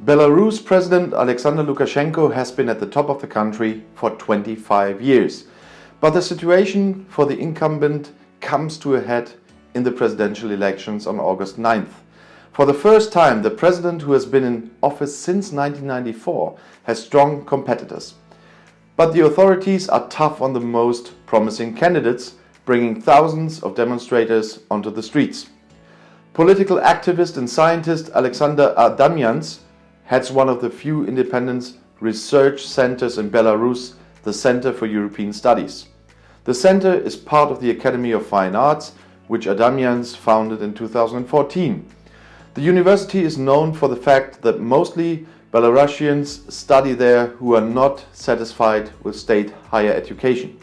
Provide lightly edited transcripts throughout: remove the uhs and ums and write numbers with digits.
Belarus President Alexander Lukashenko has been at the top of the country for 25 years. But the situation for the incumbent comes to a head in the presidential elections on August 9th. For the first time, the president, who has been in office since 1994, has strong competitors. But the authorities are tough on the most promising candidates, bringing thousands of demonstrators onto the streets. Political activist and scientist Alexander Adamyans heads one of the few independent research centers in Belarus, the Center for European Studies. The center is part of the Academy of Fine Arts, which Adamyans founded in 2014. The university is known for the fact that mostly Belarusians study there who are not satisfied with state higher education.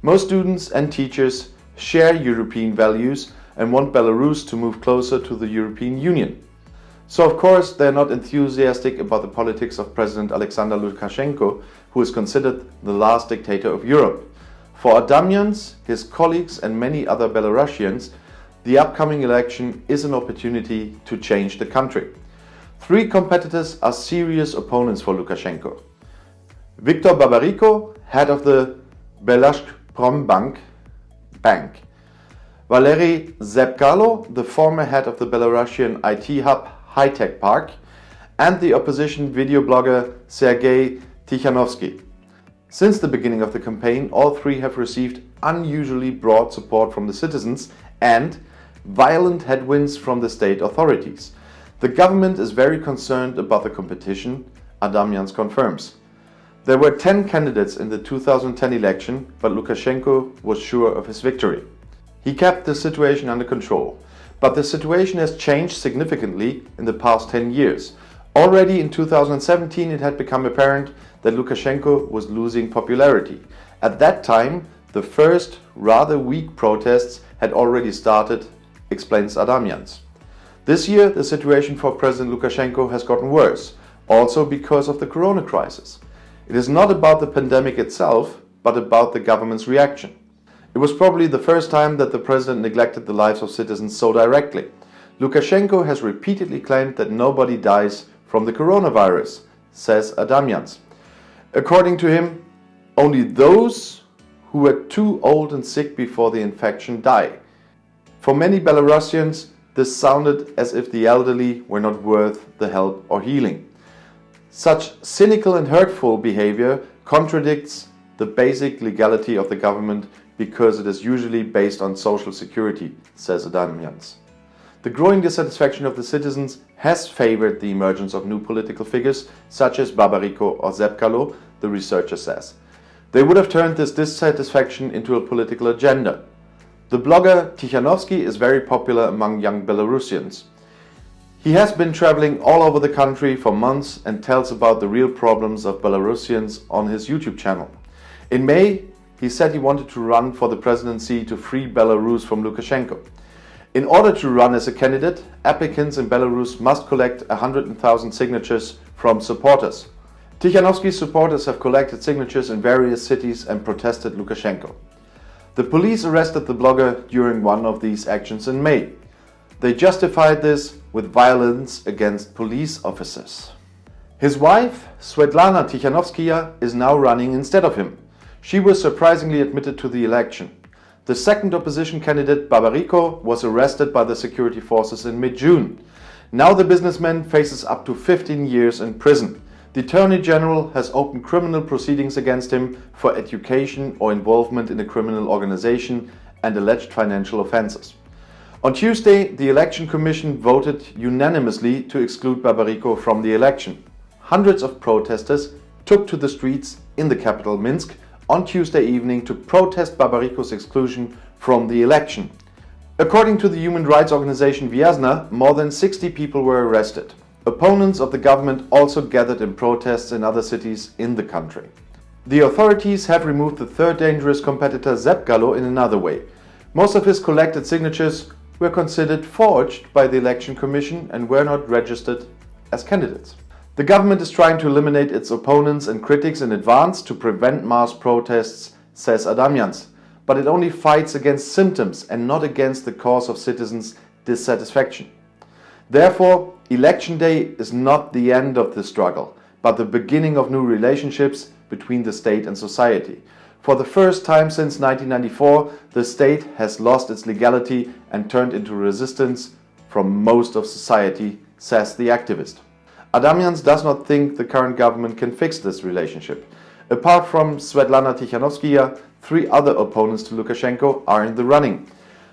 Most students and teachers share European values and want Belarus to move closer to the European Union. So of course they're not enthusiastic about the politics of President Alexander Lukashenko, who is considered the last dictator of Europe. For Adamyans, his colleagues and many other Belarusians, the upcoming election is an opportunity to change the country. Three competitors are serious opponents for Lukashenko. Viktor Babariko, head of the Belarus Bank. Valery Zepkalo, the former head of the Belarusian IT hub High Tech Park, and the opposition video blogger Sergei Tikhanovsky. Since the beginning of the campaign, all three have received unusually broad support from the citizens and violent headwinds from the state authorities. The government is very concerned about the competition, Adamyans confirms. There were 10 candidates in the 2010 election, but Lukashenko was sure of his victory. He kept the situation under control. But the situation has changed significantly in the past 10 years. Already in 2017 it had become apparent that Lukashenko was losing popularity. At that time, the first rather weak protests had already started, explains Adamyans. This year the situation for President Lukashenko has gotten worse, also because of the corona crisis. It is not about the pandemic itself, but about the government's reaction. It was probably the first time that the president neglected the lives of citizens so directly. Lukashenko has repeatedly claimed that nobody dies from the coronavirus, says Adamyans. According to him, only those who were too old and sick before the infection die. For many Belarusians, this sounded as if the elderly were not worth the help or healing. Such cynical and hurtful behavior contradicts the basic legality of the government because it is usually based on social security, says Adamyans. The growing dissatisfaction of the citizens has favored the emergence of new political figures such as Babariko or Zepkalo, the researcher says. They would have turned this dissatisfaction into a political agenda. The blogger Tikhanovsky is very popular among young Belarusians. He has been traveling all over the country for months and tells about the real problems of Belarusians on his YouTube channel. In May, he said he wanted to run for the presidency to free Belarus from Lukashenko. In order to run as a candidate, applicants in Belarus must collect 100,000 signatures from supporters. Tikhanovsky's supporters have collected signatures in various cities and protested Lukashenko. The police arrested the blogger during one of these actions in May. They justified this with violence against police officers. His wife, Svetlana Tikhanovskaya, is now running instead of him. She was surprisingly admitted to the election. The second opposition candidate, Babariko, was arrested by the security forces in mid-June. Now the businessman faces up to 15 years in prison. The Attorney General has opened criminal proceedings against him for education or involvement in a criminal organization and alleged financial offenses. On Tuesday, the Election Commission voted unanimously to exclude Babariko from the election. Hundreds of protesters took to the streets in the capital Minsk on Tuesday evening to protest Babariko's exclusion from the election. According to the human rights organization Viasna, more than 60 people were arrested. Opponents of the government also gathered in protests in other cities in the country. The authorities have removed the third dangerous competitor Zepkalo in another way. Most of his collected signatures were considered forged by the Election Commission and were not registered as candidates. The government is trying to eliminate its opponents and critics in advance to prevent mass protests, says Adamyans, but it only fights against symptoms and not against the cause of citizens' dissatisfaction. Therefore, election day is not the end of the struggle, but the beginning of new relationships between the state and society. For the first time since 1994, the state has lost its legality and turned into resistance from most of society, says the activist. Adamyans does not think the current government can fix this relationship. Apart from Svetlana Tikhanovskaya, 3 other opponents to Lukashenko are in the running,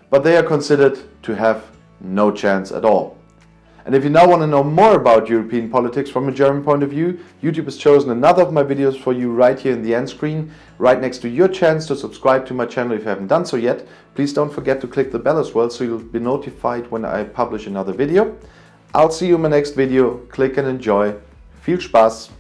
but they are considered to have no chance at all. And if you now want to know more about European politics from a German point of view, YouTube has chosen another of my videos for you right here in the end screen, right next to your chance to subscribe to my channel if you haven't done so yet. Please don't forget to click the bell as well so you'll be notified when I publish another video. I'll see you in my next video. Click and enjoy. Viel Spaß!